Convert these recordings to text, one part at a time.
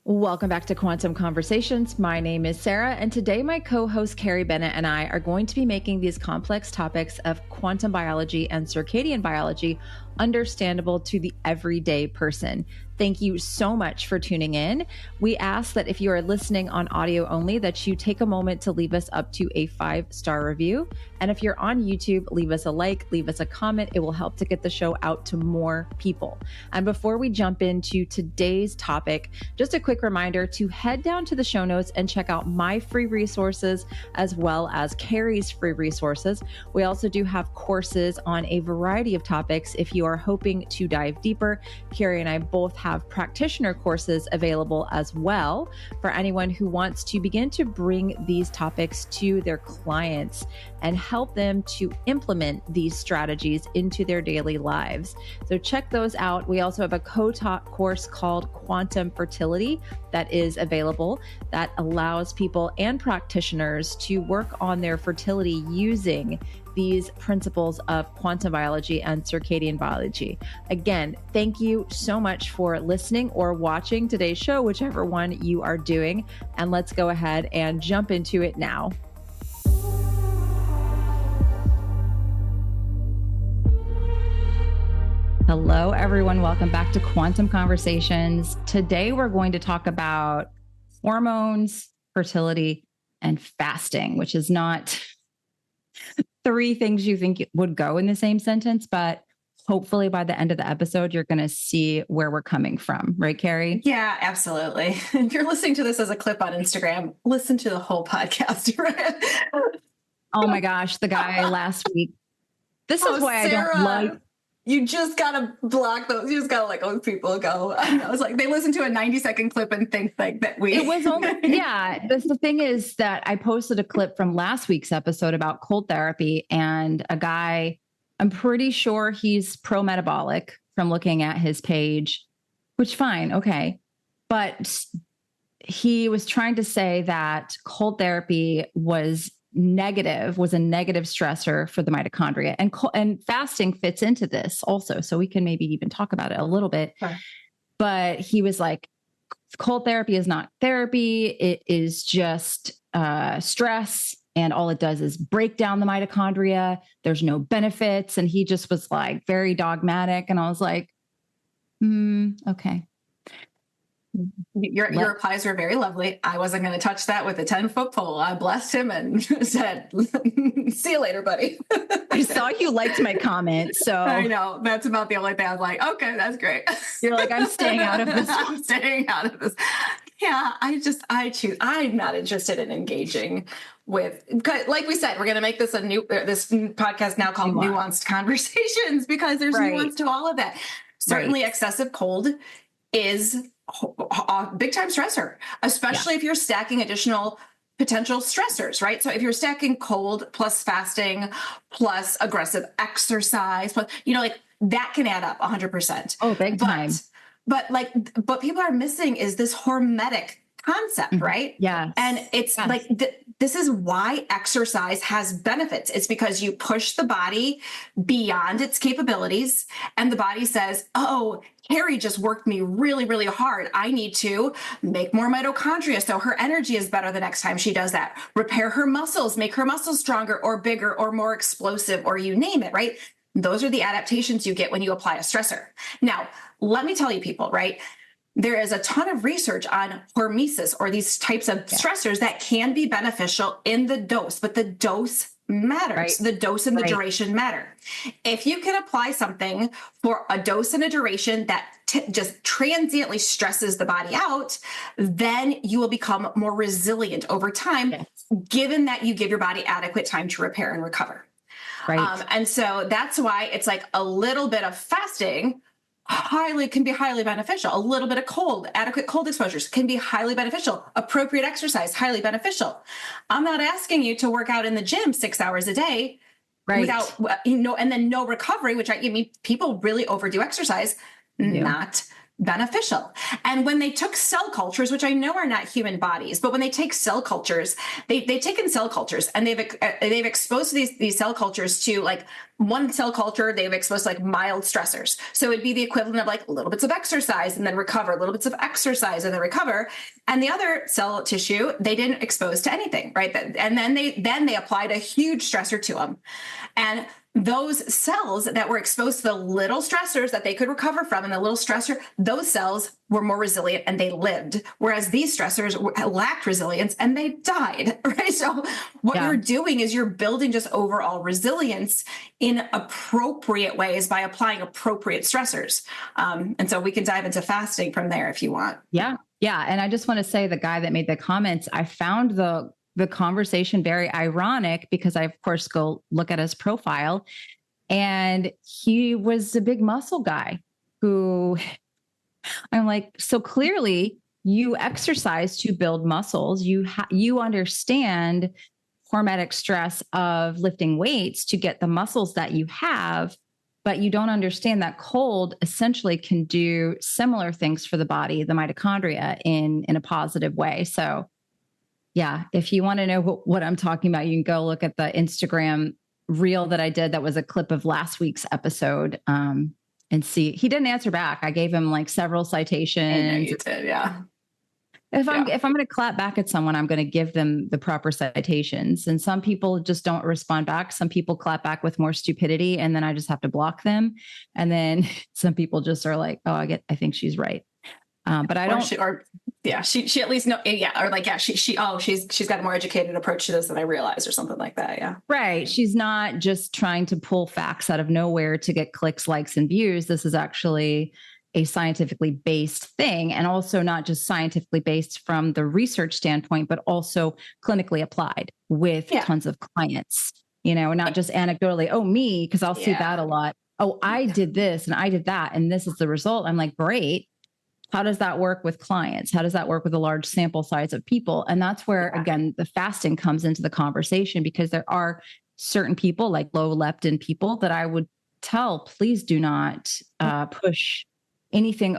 Welcome back to Quantum Conversations. My name is Sarah, and today my co-host Carrie Bennett and I are going to be making these complex topics of quantum biology and circadian biology understandable to the everyday person. Thank you so much for tuning in. We ask that if you are listening on audio only, that you take a moment to leave us up to a 5-star review. And if you're on YouTube, leave us a like, leave us a comment. It will help to get the show out to more people. And before we jump into today's topic, just a quick reminder to head down to the show notes and check out my free resources as well as Carrie's free resources. We also do have courses on a variety of topics. If you are hoping to dive deeper, Carrie and I both have practitioner courses available as well for anyone who wants to begin to bring these topics to their clients and help them to implement these strategies into their daily lives. So check those out. We also have a co-taught course called Quantum Fertility that is available that allows people and practitioners to work on their fertility using these principles of quantum biology and circadian biology. Again, thank you so much for listening or watching today's show, whichever one you are doing. And let's go ahead and jump into it now. Hello, everyone. Welcome back to Quantum Conversations. Today, we're going to talk about hormones, fertility, and fasting, which is not three things you think would go in the same sentence, but hopefully by the end of the episode, you're going to see where we're coming from. Right, Carrie? Yeah, absolutely. If you're listening to this as a clip on Instagram, listen to the whole podcast. Right? Oh my gosh, the guy last week. This is why Sarah, I don't like. You just got to block those. You just got to let those people go. I was like, they listen to a 90-second clip and think like that It was only, yeah. The thing is that I posted a clip from last week's episode about cold therapy, and a guy, I'm pretty sure he's pro-metabolic from looking at his page, which fine. Okay. But he was trying to say that cold therapy was a negative stressor for the mitochondria, and fasting fits into this also. So we can maybe even talk about it a little bit, sure. But he was like, cold therapy is not therapy. It is just stress. And all it does is break down the mitochondria. There's no benefits. And he just was like very dogmatic. And I was like, okay. Your replies were very lovely. I wasn't going to touch that with a 10-foot pole. I blessed him and said, see you later, buddy. I saw you liked my comment. So I know that's about the only thing I was like, okay, that's great. You're like, I'm staying out of this. I'm staying out of this. Yeah, I'm not interested in engaging with, like we said, we're going to make this this podcast now called Nuanced Conversations, because there's nuance to all of that. Certainly excessive cold is a big time stressor, especially if you're stacking additional potential stressors, right? So if you're stacking cold plus fasting plus aggressive exercise, plus, like that can add up 100%. Oh, big time. But what people are missing is this hormetic concept, right? Yeah. And it's like, this is why exercise has benefits. It's because you push the body beyond its capabilities, and the body says, oh, Carrie just worked me really, really hard. I need to make more mitochondria so her energy is better the next time she does that. Repair her muscles, make her muscles stronger or bigger or more explosive, or you name it, right? Those are the adaptations you get when you apply a stressor. Now, let me tell you, people, right? There is a ton of research on hormesis, or these types of stressors that can be beneficial in the dose, but the dose matters. Right. The dose and the duration matter. If you can apply something for a dose and a duration that just transiently stresses the body out, then you will become more resilient over time, given that you give your body adequate time to repair and recover. Right. And so that's why it's like a little bit of fasting can be highly beneficial. A little bit of adequate cold exposures can be highly beneficial. Appropriate exercise, highly beneficial. I'm not asking you to work out in the gym 6 hours a day without, and then no recovery, which people really overdo exercise. Not beneficial. And when they took cell cultures, which I know are not human bodies, but when they take cell cultures, they've taken cell cultures and they've exposed these cell cultures to, like, one cell culture, they've exposed like mild stressors. So it'd be the equivalent of like little bits of exercise and then recover, little bits of exercise and then recover. And the other cell tissue, they didn't expose to anything, right? And then they applied a huge stressor to them. And those cells that were exposed to the little stressors that they could recover from and the little stressor, those cells were more resilient and they lived. Whereas these stressors lacked resilience and they died, right? So what you're doing is you're building just overall resilience in appropriate ways by applying appropriate stressors. And so we can dive into fasting from there if you want. Yeah. Yeah. And I just want to say, the guy that made the comments, I found the conversation very ironic because I, of course, go look at his profile, and he was a big muscle guy who I'm like, so clearly you exercise to build muscles. You understand hormetic stress of lifting weights to get the muscles that you have, but you don't understand that cold essentially can do similar things for the body, the mitochondria, in a positive way. So yeah, if you want to know what I'm talking about, you can go look at the Instagram reel that I did. That was a clip of last week's episode, and see. He didn't answer back. I gave him like several citations. I know you did, yeah. If I'm going to clap back at someone, I'm going to give them the proper citations. And some people just don't respond back. Some people clap back with more stupidity, and then I just have to block them. And then some people just are like, "Oh, I think she's right." But I don't. She at least know. Yeah. Or like, yeah, she's got a more educated approach to this than I realized, or something like that. Yeah. Right. She's not just trying to pull facts out of nowhere to get clicks, likes, and views. This is actually a scientifically based thing, and also not just scientifically based from the research standpoint, but also clinically applied with tons of clients, and not just anecdotally, oh, me, because I'll see that a lot. Oh, I did this and I did that, and this is the result. I'm like, great. How does that work with clients? How does that work with a large sample size of people? And that's where, again, the fasting comes into the conversation, because there are certain people, like low leptin people, that I would tell, please do not push anything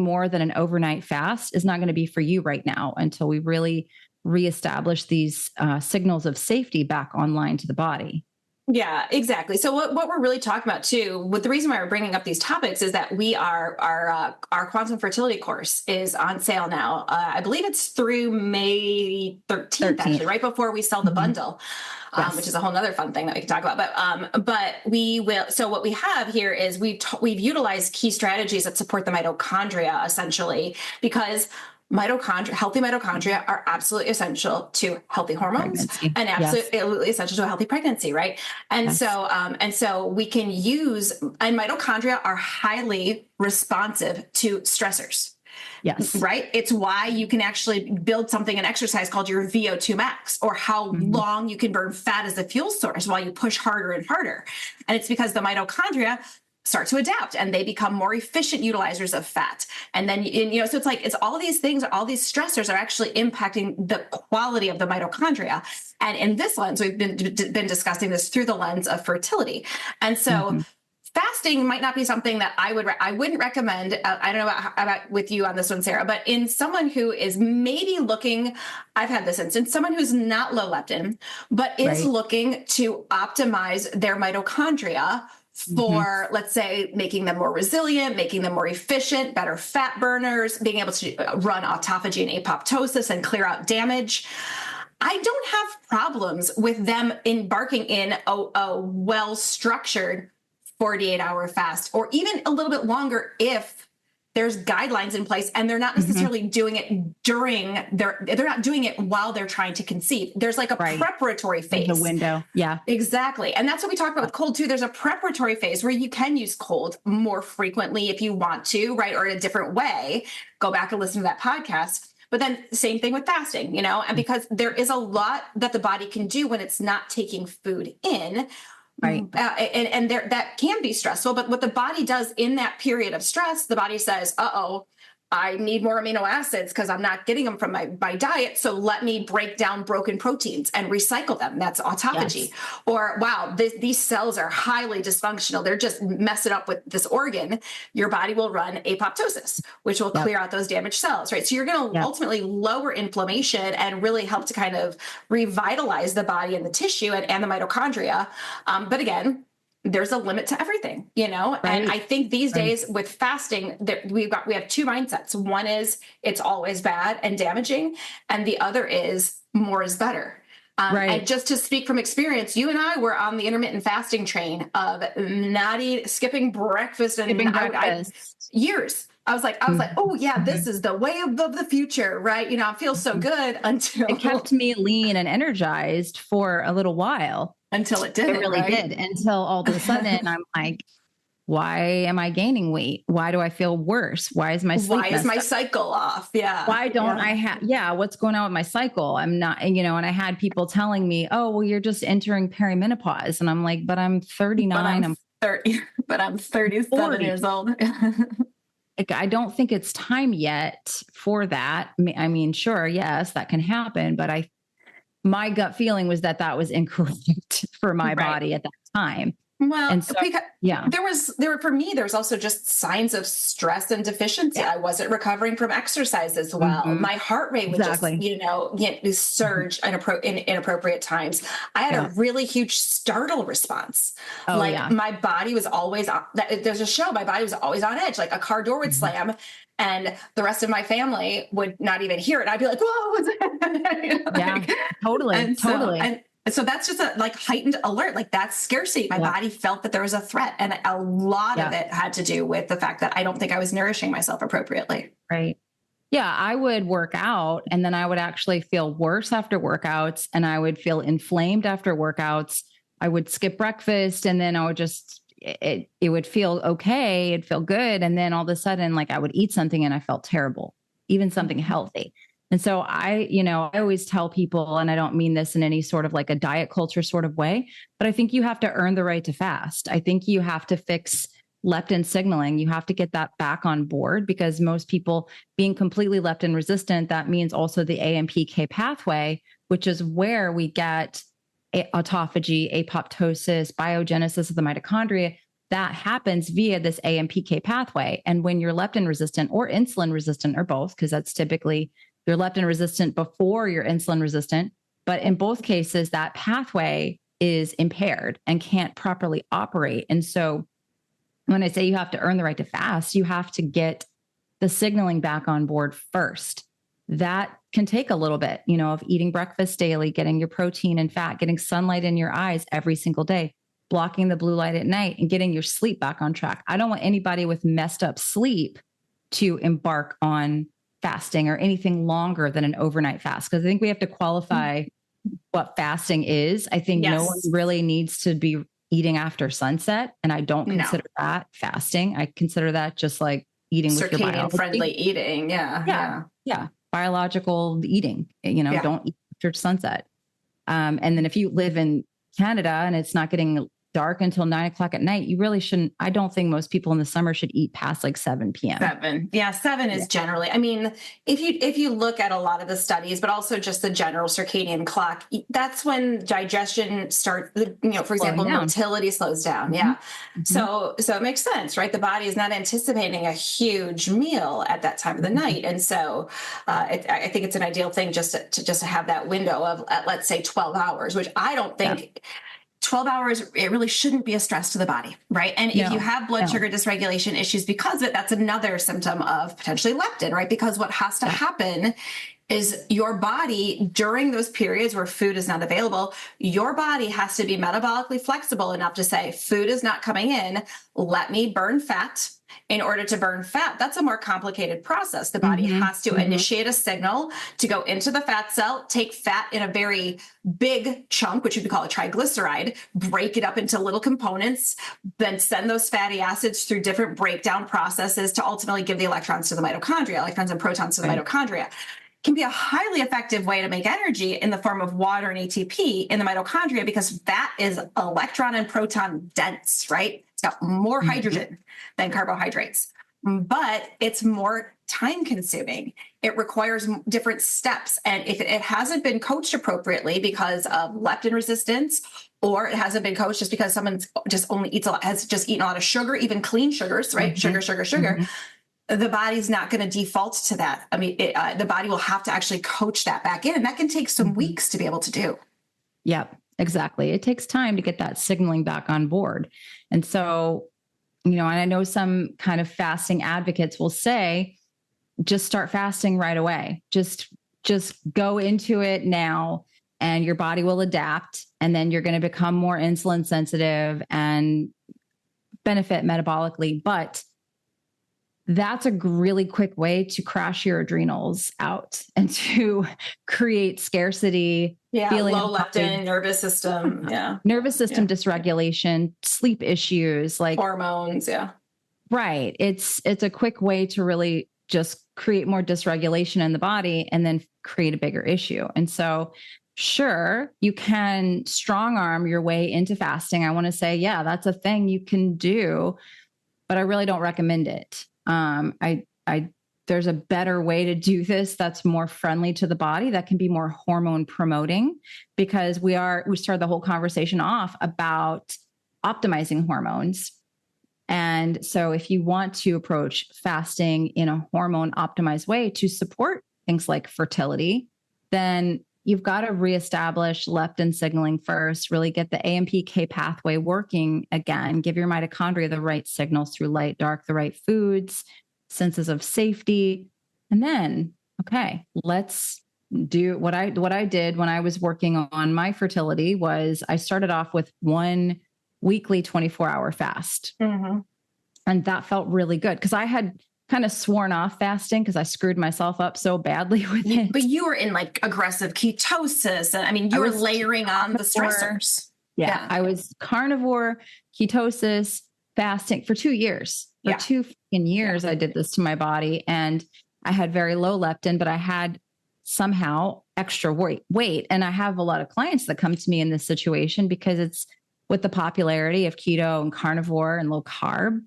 more than an overnight fast is not going to be for you right now until we really reestablish these signals of safety back online to the body. Yeah, exactly. So what we're really talking about too, with the reason why we're bringing up these topics, is that our Quantum Fertility course is on sale now. I believe it's through May 13th, actually, right before we sell the bundle, which is a whole nother fun thing that we can talk about. But we will. So what we have here is we've utilized key strategies that support the mitochondria, essentially, because healthy mitochondria are absolutely essential to healthy hormones and absolutely essential to a healthy pregnancy, right? And so we can use, and mitochondria are highly responsive to stressors. Yes. Right. It's why you can actually build something, an exercise called your VO2 max, or how long you can burn fat as a fuel source while you push harder and harder. And it's because the mitochondria start to adapt and they become more efficient utilizers of fat. And then, so it's all these things, all these stressors are actually impacting the quality of the mitochondria. And in this lens, we've been discussing this through the lens of fertility. And so fasting might not be something that I wouldn't recommend. I don't know about with you on this one, Sarah, but in someone who is maybe looking, I've had this instance, someone who's not low leptin, but is looking to optimize their mitochondria for, let's say, making them more resilient, making them more efficient, better fat burners, being able to run autophagy and apoptosis and clear out damage. I don't have problems with them embarking in a well-structured 48-hour fast, or even a little bit longer if there's guidelines in place and they're not necessarily doing it they're not doing it while they're trying to conceive. There's like a preparatory phase. The window. Yeah, exactly. And that's what we talked about with cold too. There's a preparatory phase where you can use cold more frequently if you want to, right? Or in a different way. Go back and listen to that podcast. But then same thing with fasting, and because there is a lot that the body can do when it's not taking food in. Right. And that can be stressful. But what the body does in that period of stress, the body says, I need more amino acids because I'm not getting them from my diet. So let me break down broken proteins and recycle them. That's autophagy. Yes. Or, wow, these cells are highly dysfunctional. They're just messing up with this organ. Your body will run apoptosis, which will clear out those damaged cells, right? So you're going to ultimately lower inflammation and really help to kind of revitalize the body and the tissue and the mitochondria. But again, there's a limit to everything, you know? Right. And I think these days with fasting, we have two mindsets. One is it's always bad and damaging. And the other is more is better. And just to speak from experience, you and I were on the intermittent fasting train of skipping breakfast years. I was like, oh yeah, this is the way of the future, right? You know, I feel so good until it kept me lean and energized for a little while. Until it didn't. It really did. Until all of a sudden I'm like, why am I gaining weight? Why do I feel worse? Why is my cycle off? Yeah. Why don't I have, what's going on with my cycle? I'm not, you know, and I had people telling me, oh, well, you're just entering perimenopause. And I'm like, but I'm 39. I'm 30, but I'm 37 40. Years old. I don't think it's time yet for that. I mean, sure, yes, that can happen, but my gut feeling was that was incorrect for my body at that time. Well, and so, for me, there was also just signs of stress and deficiency. I wasn't recovering from exercise as well. My heart rate would just, surge in inappropriate times. I had a really huge startle response. My body was always on, there's a show, my body was always on edge. Like a car door would slam and the rest of my family would not even hear it. I'd be like, whoa, what's that? Totally. So that's just a heightened alert. Like that's scarcity. My body felt that there was a threat. And a lot of it had to do with the fact that I don't think I was nourishing myself appropriately. Right. Yeah. I would work out and then I would actually feel worse after workouts and I would feel inflamed after workouts. I would skip breakfast and then I would it would feel okay. It'd feel good. And then all of a sudden, like I would eat something and I felt terrible, even something healthy. And so I always tell people, and I don't mean this in any sort of like a diet culture sort of way, but I think you have to earn the right to fast. I think you have to fix leptin signaling. You have to get that back on board because most people being completely leptin resistant, that means also the AMPK pathway, which is where we get autophagy, apoptosis, biogenesis of the mitochondria. That happens via this AMPK pathway. And when you're leptin resistant or insulin resistant or both, because that's typically you're leptin resistant before you're insulin resistant. But in both cases, that pathway is impaired and can't properly operate. And so when I say you have to earn the right to fast, you have to get the signaling back on board first. That can take a little bit, of eating breakfast daily, getting your protein and fat, getting sunlight in your eyes every single day, blocking the blue light at night and getting your sleep back on track. I don't want anybody with messed up sleep to embark on fasting or anything longer than an overnight fast. Because I think we have to qualify what fasting is. I think no one really needs to be eating after sunset. And I don't consider that fasting. I consider that just like eating with your biology. Friendly eating. Yeah. Biological eating, don't eat after sunset. And then if you live in Canada and it's not getting dark until 9:00 at night, you really shouldn't. I don't think most people in the summer should eat past like 7 p.m. 7 is generally, I mean, if you look at a lot of the studies, but also just the general circadian clock, that's when digestion starts, for example, motility slows down. So it makes sense, right? The body is not anticipating a huge meal at that time of the night. And so I think it's an ideal thing just to have that window of, let's say 12 hours, which I don't think 12 hours, it really shouldn't be a stress to the body, right? And if you have blood sugar dysregulation issues because of it, that's another symptom of potentially leptin, right? Because what has to happen is your body, during those periods where food is not available, your body has to be metabolically flexible enough to say, food is not coming in, let me burn fat. In order to burn fat, that's a more complicated process. The body has to initiate a signal to go into the fat cell, take fat in a very big chunk, which you could call a triglyceride, break it up into little components, then send those fatty acids through different breakdown processes to ultimately give the electrons to the mitochondria, electrons and protons to the mitochondria. Can be a highly effective way to make energy in the form of water and ATP in the mitochondria because fat is electron and proton dense, right? It's got more hydrogen than carbohydrates. but it's more time consuming. It requires different steps. And if it hasn't been coached appropriately because of leptin resistance, or it hasn't been coached just because someone's just only has just eaten a lot of sugar, even clean sugars, right? Sugar, the body's not going to default to that. I mean, the body will have to actually coach that back in, and that can take some weeks to be able to do. Yep, exactly. It takes time to get that signaling back on board. And so, and I know some kind of fasting advocates will say, just start fasting right away. Just go into it now, and your body will adapt, and then you're going to become more insulin sensitive and benefit metabolically. But that's a really quick way to crash your adrenals out and to create scarcity. Yeah, low leptin, nervous system. Yeah. Nervous system dysregulation, sleep issues, like hormones. Yeah. Right. It's a quick way to really just create more dysregulation in the body and then create a bigger issue. And so, sure, you can strong arm your way into fasting. I want to say, yeah, that's a thing you can do, but I really don't recommend it. There's a better way to do this that's more friendly to the body, that can be more hormone promoting, because we started the whole conversation off about optimizing hormones. And so if you want to approach fasting in a hormone optimized way to support things like fertility, then you've got to reestablish leptin signaling first, really get the AMPK pathway working again, give your mitochondria the right signals through light, dark, the right foods, senses of safety. And then, okay, let's do what I did when I was working on my fertility was I started off with one weekly 24-hour fast. And that felt really good because I had kind of sworn off fasting because I screwed myself up so badly with it. But you were in like aggressive ketosis. And I mean, you were layering on the stressors. Yeah. I was carnivore, ketosis, fasting for 2 years. For 2 years, I did this to my body, and I had very low leptin, but I had somehow extra weight. And I have a lot of clients that come to me in this situation because it's with the popularity of keto and carnivore and low carb,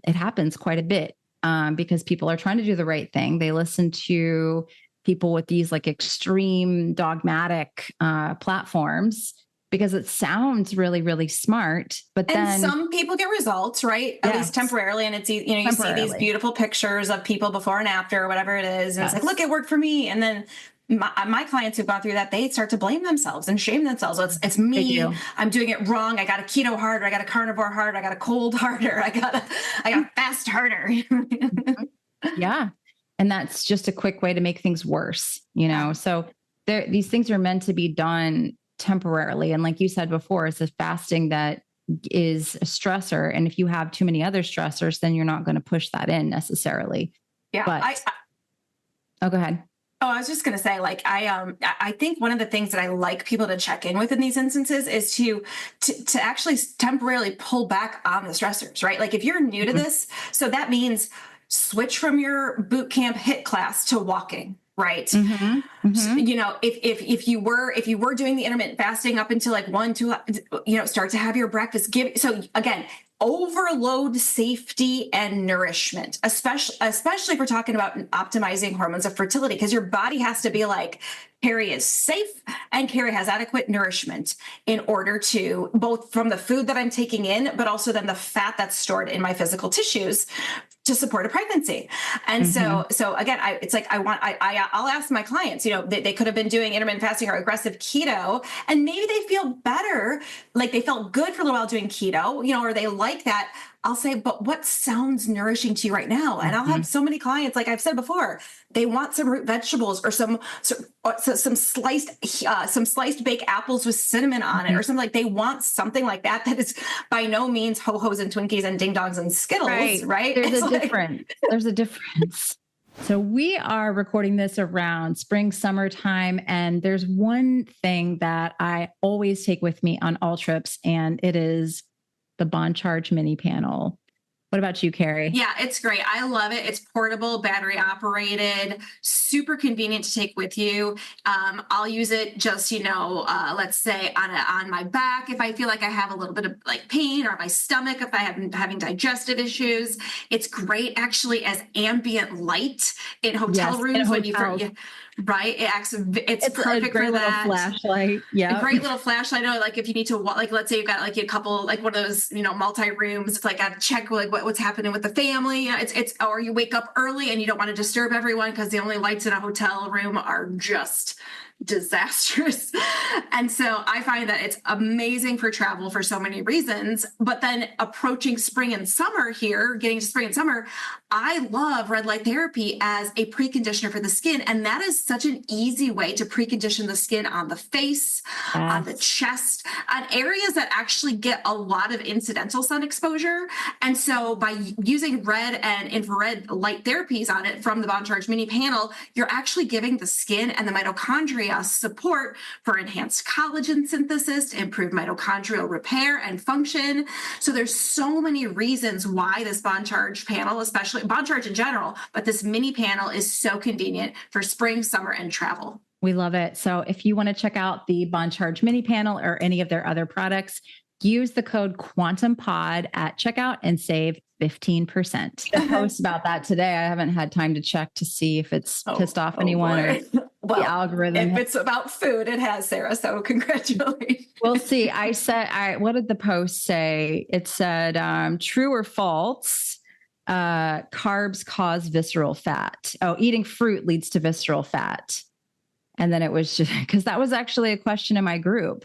it happens quite a bit. Because people are trying to do the right thing. They listen to people with these like extreme dogmatic platforms because it sounds really, really smart. But then some people get results, right? At least temporarily. And it's, you see these beautiful pictures of people before and after, or whatever it is. And it's like, look, it worked for me. And then my clients who've gone through that, they start to blame themselves and shame themselves. It's me. I'm doing it wrong. I got a keto harder. I got a carnivore harder. I got a cold harder. I got fast harder. Yeah. And that's just a quick way to make things worse, So these things are meant to be done temporarily. And like you said before, it's a fasting that is a stressor. And if you have too many other stressors, then you're not going to push that in necessarily. Yeah. But go ahead. Oh, I was just going to say, like, I think one of the things that I like people to check in with in these instances is to actually temporarily pull back on the stressors, right? Like if you're new to this, so that means switch from your boot camp HIIT class to walking, right? So, if you were doing the intermittent fasting up until like 1, 2, start to have your breakfast. So again, overload safety and nourishment, especially if we're talking about optimizing hormones of fertility, because your body has to be like, Carrie is safe and Carrie has adequate nourishment in order to both from the food that I'm taking in, but also then the fat that's stored in my physical tissues to support a pregnancy. And so again, I'll ask my clients, they could have been doing intermittent fasting or aggressive keto, and maybe they feel better, like they felt good for a little while doing keto, or they like that. I'll say, but what sounds nourishing to you right now? And I'll have so many clients, like I've said before, they want some root vegetables or some sliced baked apples with cinnamon on it, or something like. They want something like that. That is by no means ho-hos and Twinkies and ding dongs and Skittles, right? There's a difference. There's a difference. So we are recording this around spring, summertime, and there's one thing that I always take with me on all trips, and it is the Bond Charge mini panel. What about you, Carrie? Yeah, it's great. I love it. It's portable, battery operated, super convenient to take with you. I'll use it just, let's say on my back if I feel like I have a little bit of like pain, or my stomach if I have having digestive issues. It's great actually as ambient light in hotel rooms when right? It's perfect a great for little that. flashlight. Yeah. A great little flashlight. I know, like if you need to, like, let's say you've got like a couple, like one of those, multi-rooms, it's like, I have to check like what's happening with the family. Or you wake up early and you don't want to disturb everyone because the only lights in a hotel room are just disastrous. And so I find that it's amazing for travel for so many reasons. But then approaching spring and summer here, getting to spring and summer, I love red light therapy as a preconditioner for the skin. And that is such an easy way to precondition the skin on the face, on the chest, on areas that actually get a lot of incidental sun exposure. And so by using red and infrared light therapies on it from the Bond Charge mini panel, you're actually giving the skin and the mitochondria support for enhanced collagen synthesis, improved mitochondrial repair and function. So there's so many reasons why this Bond Charge panel, especially Bond Charge in general, but this mini panel is so convenient for spring, summer, and travel. We love it. So if you want to check out the Bond Charge mini panel or any of their other products, use the code QuantumPod at checkout and save 15%. The post about that today, I haven't had time to check to see if it's pissed off anyone or well, the algorithm. If it's about food, it has, Sarah. So congratulations. We'll see. What did the post say? It said, true or false, carbs cause visceral fat. Oh, eating fruit leads to visceral fat. And then it was just because that was actually a question in my group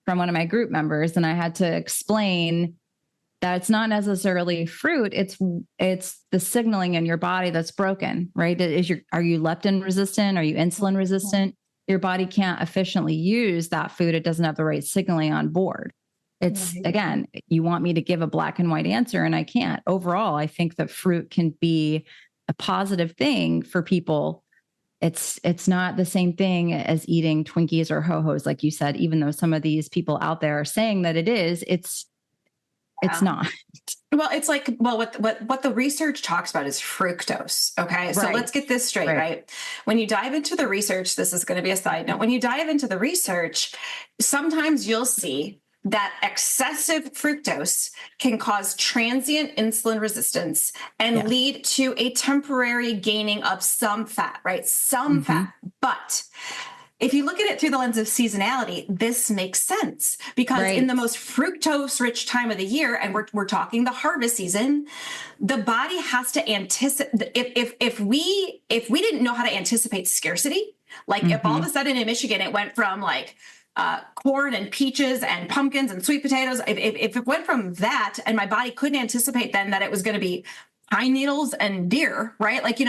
from one of my group members. And I had to explain that it's not necessarily fruit. It's the signaling in your body that's broken, right? Are you leptin resistant? Are you insulin resistant? Your body can't efficiently use that food. It doesn't have the right signaling on board. It's again, you want me to give a black and white answer and I can't. Overall, I think that fruit can be a positive thing for people. It's not the same thing as eating Twinkies or Ho-Hos, like you said, even though some of these people out there are saying that it is, it's not. Well, it's like, what the research talks about is fructose. Okay. So let's get this straight, right? When you dive into the research, this is going to be a side note. When you dive into the research, sometimes you'll see that excessive fructose can cause transient insulin resistance and lead to a temporary gaining of some fat, right? Some fat. But if you look at it through the lens of seasonality, this makes sense because in the most fructose rich time of the year, and we're talking the harvest season, the body has to anticipate. If we didn't know how to anticipate scarcity, like if all of a sudden in Michigan, it went from like corn and peaches and pumpkins and sweet potatoes, if it went from that and my body couldn't anticipate then that it was going to be pine needles and deer, right? Like,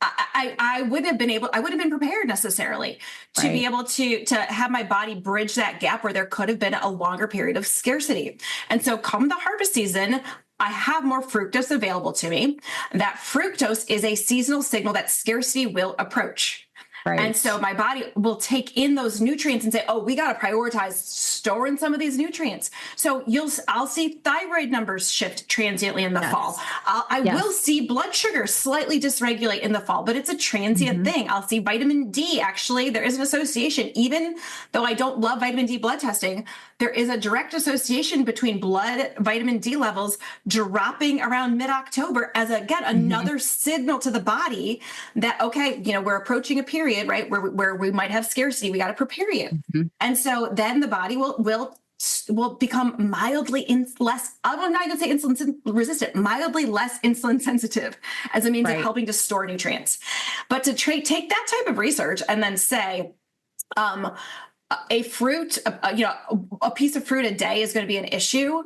I wouldn't have been prepared necessarily to be able to have my body bridge that gap where there could have been a longer period of scarcity. And so come the harvest season, I have more fructose available to me. That fructose is a seasonal signal that scarcity will approach. Right. And so my body will take in those nutrients and say, oh, we got to prioritize storing some of these nutrients. So I'll see thyroid numbers shift transiently in the fall. I will see blood sugar slightly dysregulate in the fall, but it's a transient thing. I'll see vitamin D. Actually, there is an association, even though I don't love vitamin D blood testing, there is a direct association between blood vitamin D levels dropping around mid-October as, again, another signal to the body that, okay, we're approaching a period, right, where we might have scarcity. We got to prepare you. And so then the body will become mildly less, I'm not going to say insulin resistant, mildly less insulin sensitive as a means of helping to store nutrients. But to take that type of research and then say, a fruit, a piece of fruit a day is going to be an issue,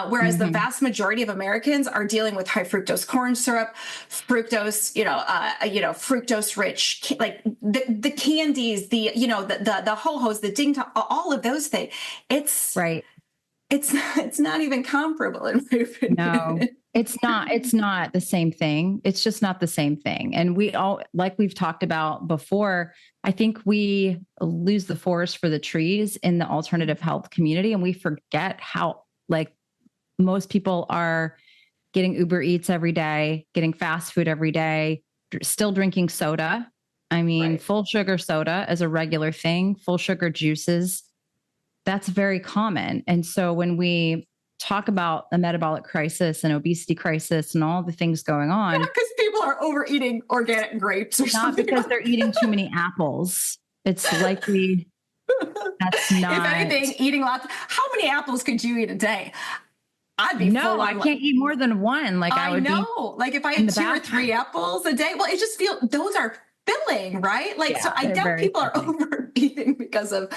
whereas the vast majority of Americans are dealing with high fructose corn syrup, fructose, fructose rich, like the candies, the Ho-Hos, the Ding Dong, all of those things. It's not even comparable in my opinion. No, it's not the same thing. It's just not the same thing. And we all, like we've talked about before, I think we lose the forest for the trees in the alternative health community. And we forget how, like, most people are getting Uber Eats every day, getting fast food every day, still drinking soda. I mean, full sugar soda is a regular thing, full sugar juices. That's very common. And so when we talk about a metabolic crisis and obesity crisis and all the things going on. Because people are overeating organic grapes or something. Not because they're eating too many apples. It's likely that's not. If anything, eating lots. How many apples could you eat a day? I'd be full I can't eat more than one. Like I would know. Like if I had 2 or 3 apples a day, well, it just feels those are filling, right? Like, so I doubt people are overeating because of.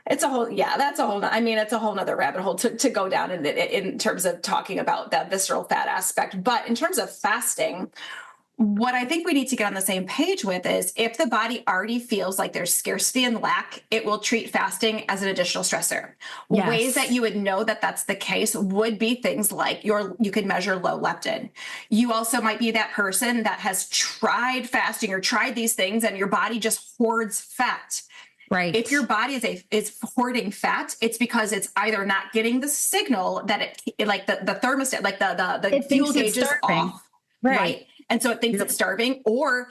It's a whole, that's a whole, I mean, it's a whole nother rabbit hole to go down in terms of talking about that visceral fat aspect. But in terms of fasting, what I think we need to get on the same page with is if the body already feels like there's scarcity and lack, it will treat fasting as an additional stressor. Yes. Ways that you would know that that's the case would be things like you could measure low leptin. You also might be that person that has tried fasting or tried these things and your body just hoards fat. Right. If your body is hoarding fat, it's because it's either not getting the signal that it like the thermostat, like the fuel gauge is off. Right. And so it thinks it's starving, or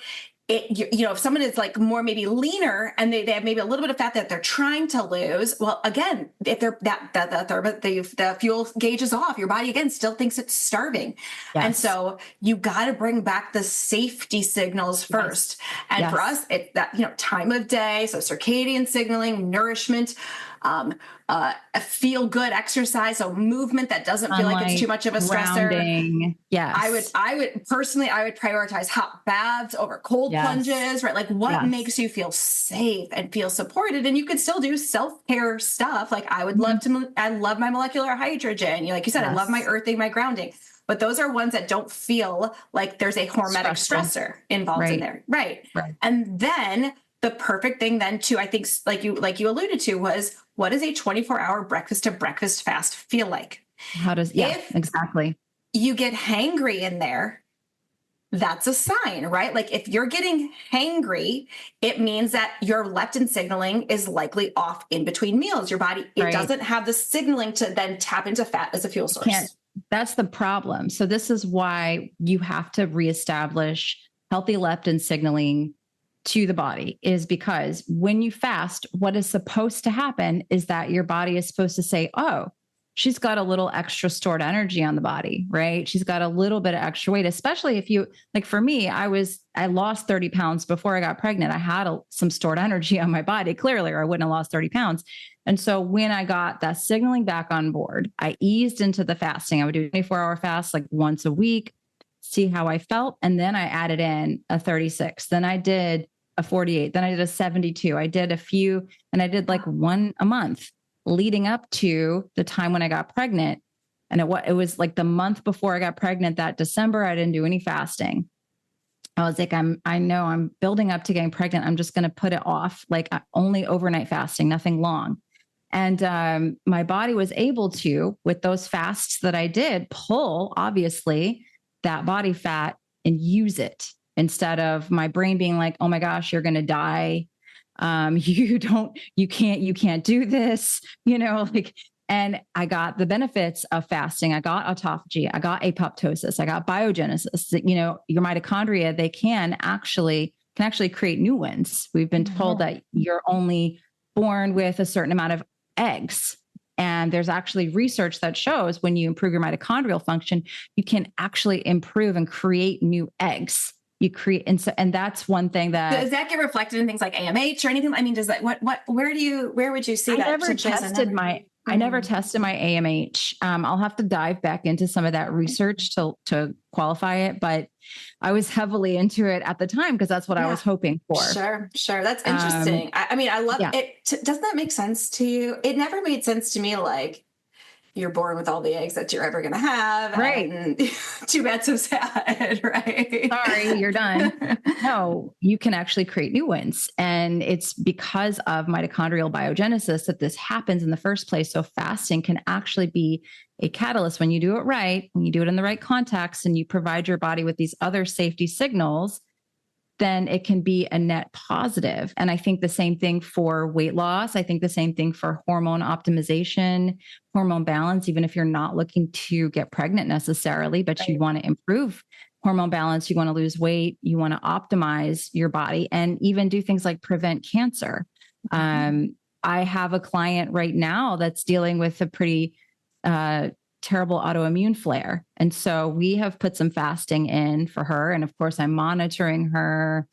if someone is like more maybe leaner and they have maybe a little bit of fat that they're trying to lose. Well, again, if they're the fuel gauge is off, your body again still thinks it's starving. Yes. And so you got to bring back the safety signals first. Yes. And for us, it's that, time of day. So circadian signaling, nourishment, a feel good exercise. So movement that doesn't feel like it's too much of a stressor. Yes. I would personally prioritize hot baths over cold plunges, right? Like what makes you feel safe and feel supported. And you can still do self-care stuff. Like I would love my molecular hydrogen. Like you said, I love my earthing, my grounding. But those are ones that don't feel like there's a hormetic stressor involved in there. Right. And then the perfect thing then too, I think like you alluded to was, what does a 24-hour breakfast to breakfast fast feel like? Exactly. You get hangry in there, that's a sign, right? Like if you're getting hangry, it means that your leptin signaling is likely off in between meals. Your body, it doesn't have the signaling to then tap into fat as a fuel source. That's the problem. So this is why you have to reestablish healthy leptin signaling to the body, is because when you fast, what is supposed to happen is that your body is supposed to say, oh, she's got a little extra stored energy on the body, right? She's got a little bit of extra weight, especially if you, like for me, I lost 30 pounds before I got pregnant. I had some stored energy on my body, clearly, or I wouldn't have lost 30 pounds. And so when I got that signaling back on board, I eased into the fasting. I would do a 24-hour fast like once a week, see how I felt. And then I added in a 36. Then I did a 48. Then I did a 72. I did a few, and I did like one a month leading up to the time when I got pregnant. And it was like the month before I got pregnant, that December, I didn't do any fasting. I was like, I know I'm building up to getting pregnant. I'm just going to put it off, like only overnight fasting, nothing long. And my body was able to, with those fasts that I did, pull obviously that body fat and use it, instead of my brain being like, oh my gosh, you're going to die. You can't do this, and I got the benefits of fasting. I got autophagy. I got apoptosis. I got biogenesis. Your mitochondria, they can actually create new ones. We've been told that you're only born with a certain amount of eggs. And there's actually research that shows when you improve your mitochondrial function, you can actually improve and create new eggs. You create, and that's one thing that does that get reflected in things like AMH or anything? I mean, does that where would you see that? I never tested my AMH. I'll have to dive back into some of that research to qualify it, but I was heavily into it at the time because that's what I was hoping for. Sure. That's interesting. I mean, I love it. Doesn't that make sense to you? It never made sense to me. Like, you're born with all the eggs that you're ever going to have. Right. And too bad, so sad. Right. Sorry, you're done. No, you can actually create new ones. And it's because of mitochondrial biogenesis that this happens in the first place. So fasting can actually be a catalyst when you do it right, when you do it in the right context, and you provide your body with these other safety signals. then it can be a net positive. And I think the same thing for weight loss. I think the same thing for hormone optimization, hormone balance, even if you're not looking to get pregnant necessarily, but you want to improve hormone balance, you want to lose weight, you want to optimize your body, and even do things like prevent cancer. I have a client right now that's dealing with a pretty terrible autoimmune flare. And so we have put some fasting in for her. And of course, I'm monitoring her.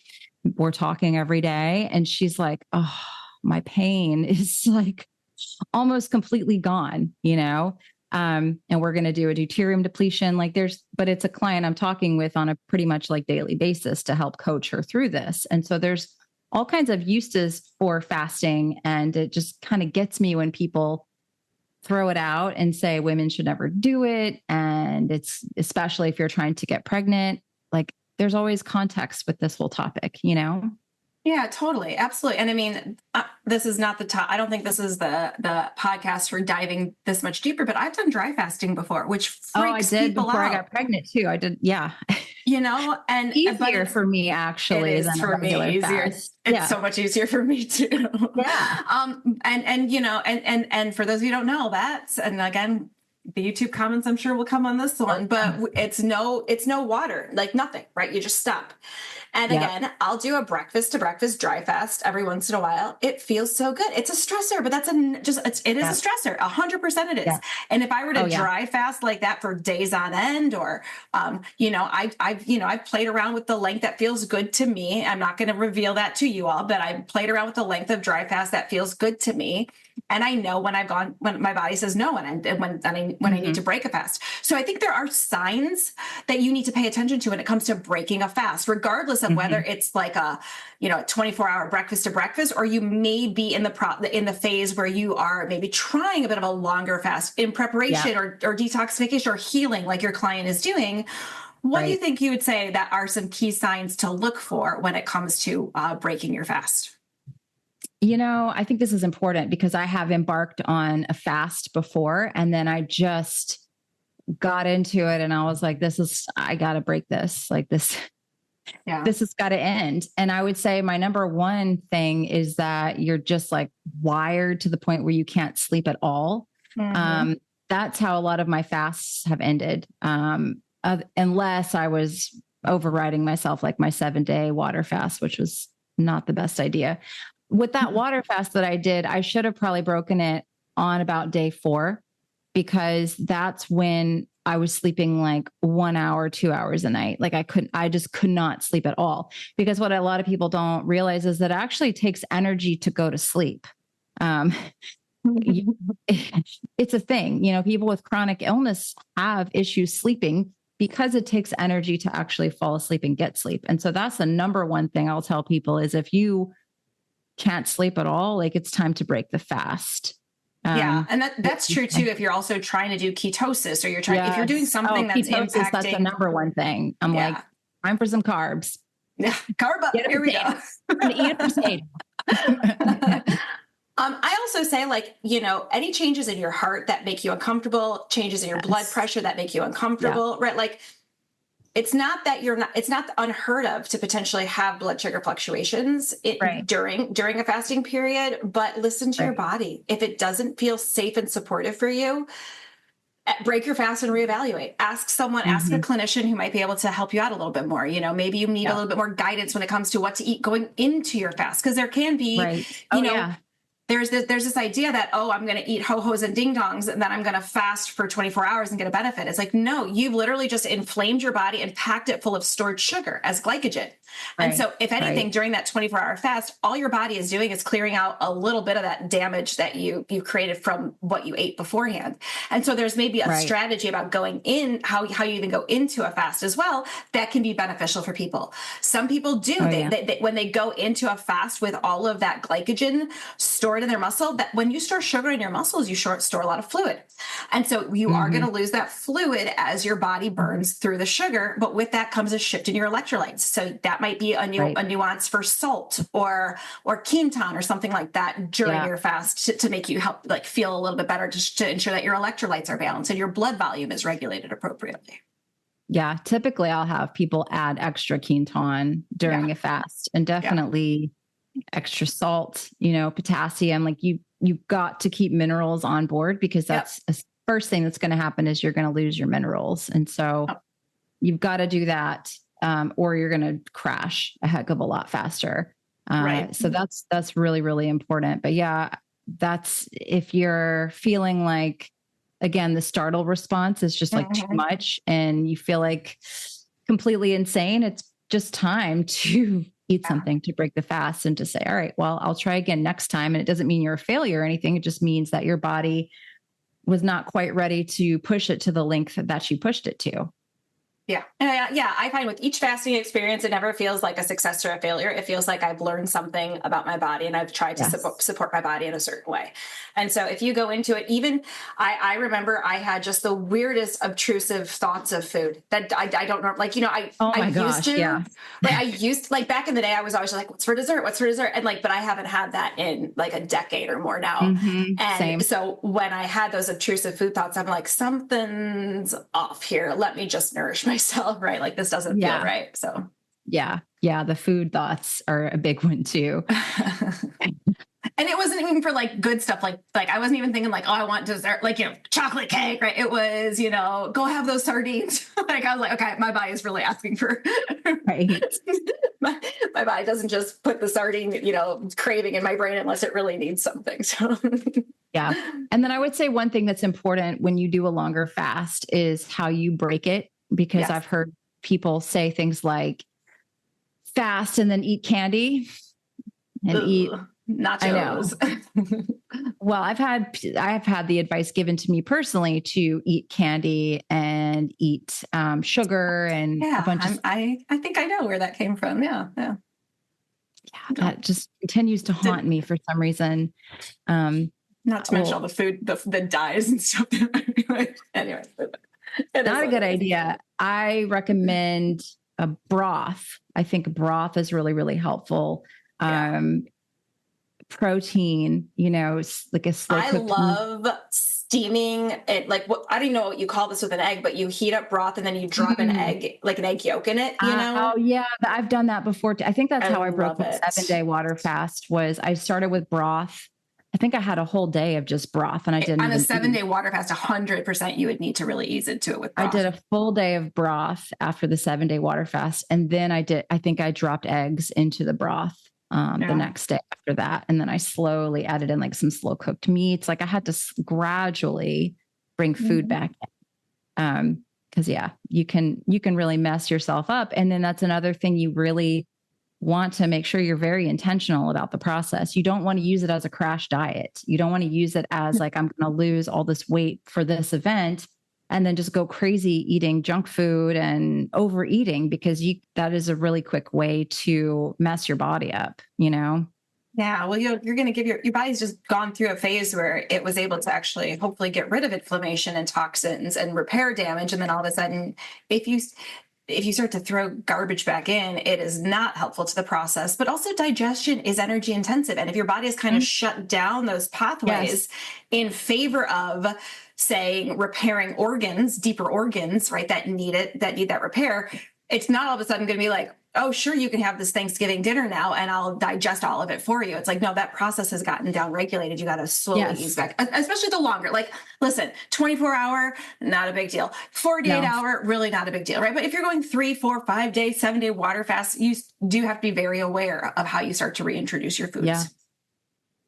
We're talking every day. And she's like, oh, my pain is like almost completely gone, and we're going to do a deuterium depletion. But it's a client I'm talking with on a pretty much like daily basis to help coach her through this. And so there's all kinds of uses for fasting. And it just kind of gets me when people throw it out and say women should never do it. And it's especially if you're trying to get pregnant, like there's always context with this whole topic, Yeah, totally. Absolutely. And I mean, this is not the top. I don't think this is the podcast for diving this much deeper, but I've done dry fasting before, which freaks people before out. I got pregnant too. I did. Yeah. And easier for me actually. It is for me easier. Fast. It's so much easier for me too. Yeah. And for those of you who don't know that, and again, the YouTube comments I'm sure will come on this one, but it's no water, like nothing, right? You just stop. And again, I'll do a breakfast to breakfast dry fast every once in a while. It feels so good. It's a stressor, but it is a stressor. 100% it is. Yeah. And if I were to dry fast like that for days on end, or, I've played around with the length that feels good to me. I'm not going to reveal that to you all, but I've played around with the length of dry fast that feels good to me. And I know when my body says no, and when I need to break a fast. So I think there are signs that you need to pay attention to when it comes to breaking a fast, regardless of whether it's like a 24-hour breakfast to breakfast, or you may be in the phase where you are maybe trying a bit of a longer fast in preparation or detoxification or healing, like your client is doing. What do you think you would say that are some key signs to look for when it comes to breaking your fast? I think this is important because I have embarked on a fast before, and then I just got into it and I was like, I got to break this. Like this has got to end. And I would say my number one thing is that you're just like wired to the point where you can't sleep at all. That's how a lot of my fasts have ended. Unless I was overriding myself, like my 7-day water fast, which was not the best idea. With that water fast that I did, I should have probably broken it on about day 4, because that's when I was sleeping like 1 hour, 2 hours a night. Like I just could not sleep at all, because what a lot of people don't realize is that it actually takes energy to go to sleep. It's a thing, people with chronic illness have issues sleeping because it takes energy to actually fall asleep and get sleep. And so that's the number one thing I'll tell people is if you can't sleep at all, like it's time to break the fast. And that's true too. If you're also trying to do ketosis, or if you're doing something that's ketosis, impacting, that's the number one thing. I'm like, time for some carbs. Yeah, carb up. Here we go. Eat a potato. I also say, any changes in your heart that make you uncomfortable, changes in your blood pressure that make you uncomfortable, right? Like, it's not unheard of to potentially have blood sugar fluctuations during a fasting period, but listen to your body. If it doesn't feel safe and supportive for you, break your fast and reevaluate. Ask a clinician who might be able to help you out a little bit more. Maybe you need a little bit more guidance when it comes to what to eat going into your fast. Cause there can be, there's this idea that, I'm going to eat ho-hos and ding-dongs and then I'm going to fast for 24 hours and get a benefit. It's like, no, you've literally just inflamed your body and packed it full of stored sugar as glycogen. And so if anything, during that 24-hour fast, all your body is doing is clearing out a little bit of that damage that you created from what you ate beforehand. And so there's maybe a strategy about going in, how you even go into a fast as well, that can be beneficial for people. Some people do. They when they go into a fast with all of that glycogen stored in their muscle, that when you store sugar in your muscles, you store a lot of fluid. And so you are going to lose that fluid as your body burns through the sugar. But with that comes a shift in your electrolytes. So that might be a nuance for salt or ketone or something like that during your fast to make you feel a little bit better, to ensure that your electrolytes are balanced and your blood volume is regulated appropriately. Yeah. Typically I'll have people add extra quinton during a fast, and definitely extra salt, potassium. Like you've got to keep minerals on board, because that's the first thing that's going to happen is you're going to lose your minerals. And so you've got to do that, or you're going to crash a heck of a lot faster. So that's really, really important. But yeah, that's if you're feeling like, again, the startle response is just like too much and you feel like completely insane, it's just time to eat something to break the fast and to say, all right, well, I'll try again next time. And it doesn't mean you're a failure or anything. It just means that your body was not quite ready to push it to the length that you pushed it to. Yeah. I find with each fasting experience, it never feels like a success or a failure. It feels like I've learned something about my body and I've tried to support my body in a certain way. And so if you go into it, even I remember I had just the weirdest obtrusive thoughts of food that I don't know. Like, I used like back in the day, I was always like, what's for dessert? What's for dessert? And like, but I haven't had that in like a decade or more now. And so when I had those obtrusive food thoughts, I'm like, something's off here. Let me just nourish myself, right? Like this doesn't feel right. So yeah. The food thoughts are a big one too. And it wasn't even for like good stuff. Like I wasn't even thinking like, oh, I want dessert, like, chocolate cake, right? It was, go have those sardines. Like, I was like, okay, my body is really asking for, right. my body doesn't just put the sardine, craving in my brain unless it really needs something. So yeah. And then I would say one thing that's important when you do a longer fast is how you break it, because I've heard people say things like fast and then eat candy and eat nachos. I know. Well, I have had the advice given to me personally to eat candy and eat sugar and a bunch of. I think I know where that came from. Yeah. That just continues to haunt me for some reason. Not to mention all the food, the dyes and stuff. Anyway, not a good idea. I recommend a broth. I think broth is really, really helpful. Protein, like a slow cooked. I love steaming it. Like I don't even know what you call this with an egg, but you heat up broth and then you drop an egg, like an egg yolk in it, Oh yeah. I've done that before. I think that's how I broke the 7-day water fast. Was I started with broth. I think I had a whole day of just broth and I didn't. On a 7-day water fast, 100% you would need to really ease into it with broth. I did a full day of broth after the 7-day water fast. And then I think I dropped eggs into the broth the next day after that. And then I slowly added in like some slow cooked meats. Like I had to gradually bring food back in. Cause you can really mess yourself up. And then that's another thing you really want to make sure you're very intentional about the process. You don't want to use it as a crash diet. You don't want to use it as like, I'm going to lose all this weight for this event and then just go crazy eating junk food and overeating, because that is a really quick way to mess your body up, Yeah. Well, you're going to give your body's just gone through a phase where it was able to actually hopefully get rid of inflammation and toxins and repair damage. And then all of a sudden, if you start to throw garbage back in, it is not helpful to the process, but also digestion is energy intensive. And if your body has kind of shut down those pathways in favor of, say, repairing organs, deeper organs, right, that need that repair, it's not all of a sudden going to be like, oh, sure, you can have this Thanksgiving dinner now and I'll digest all of it for you. It's like, no, that process has gotten down regulated. You got to slowly ease back, especially the longer. Like, listen, 24-hour, not a big deal. 48-hour, really not a big deal, right? But if you're going 3, 4, 5 day, 7-day water fast, you do have to be very aware of how you start to reintroduce your foods.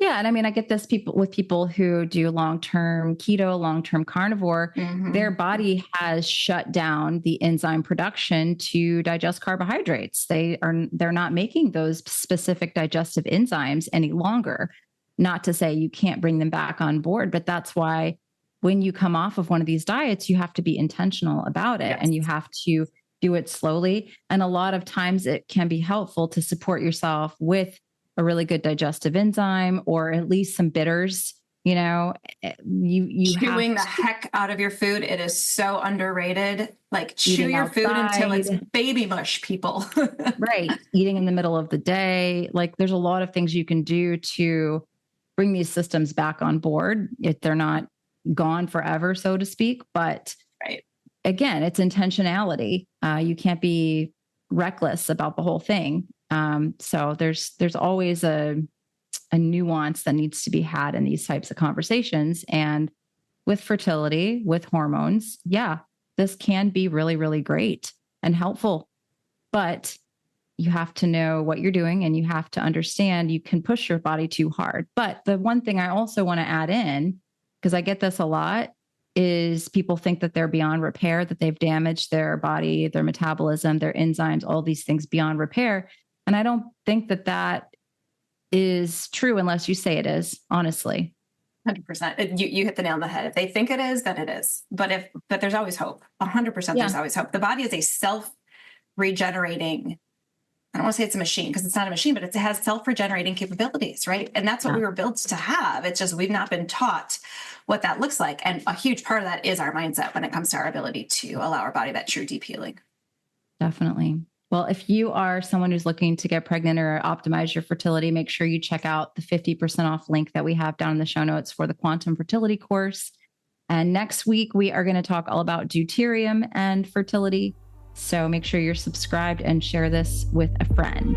Yeah. And I mean, I get this with people who do long-term keto, long-term carnivore, their body has shut down the enzyme production to digest carbohydrates. They're not making those specific digestive enzymes any longer. Not to say you can't bring them back on board, but that's why when you come off of one of these diets, you have to be intentional about it and you have to do it slowly. And a lot of times it can be helpful to support yourself with a really good digestive enzyme or at least some bitters. You chewing the heck out of your food. It is so underrated. Like chew your food until it's baby mush, people. Right. Eating in the middle of the day. Like there's a lot of things you can do to bring these systems back on board if they're not gone forever, so to speak. But again, it's intentionality. You can't be reckless about the whole thing. So there's always a nuance that needs to be had in these types of conversations. And with fertility, with hormones, yeah, this can be really, really great and helpful. But you have to know what you're doing, and you have to understand you can push your body too hard. But the one thing I also want to add in, because I get this a lot, is people think that they're beyond repair, that they've damaged their body, their metabolism, their enzymes, all these things beyond repair. And I don't think that that is true unless you say it is, honestly. 100%. You hit the nail on the head. If they think it is, then it is. But there's always hope. 100%. There's always hope. The body is a self-regenerating, I don't want to say it's a machine because it's not a machine, but it has self-regenerating capabilities, right? And that's what we were built to have. It's just we've not been taught what that looks like. And a huge part of that is our mindset when it comes to our ability to allow our body that true deep healing. Definitely. Well, if you are someone who's looking to get pregnant or optimize your fertility, make sure you check out the 50% off link that we have down in the show notes for the Quantum Fertility course. And next week, we are going to talk all about deuterium and fertility. So make sure you're subscribed and share this with a friend.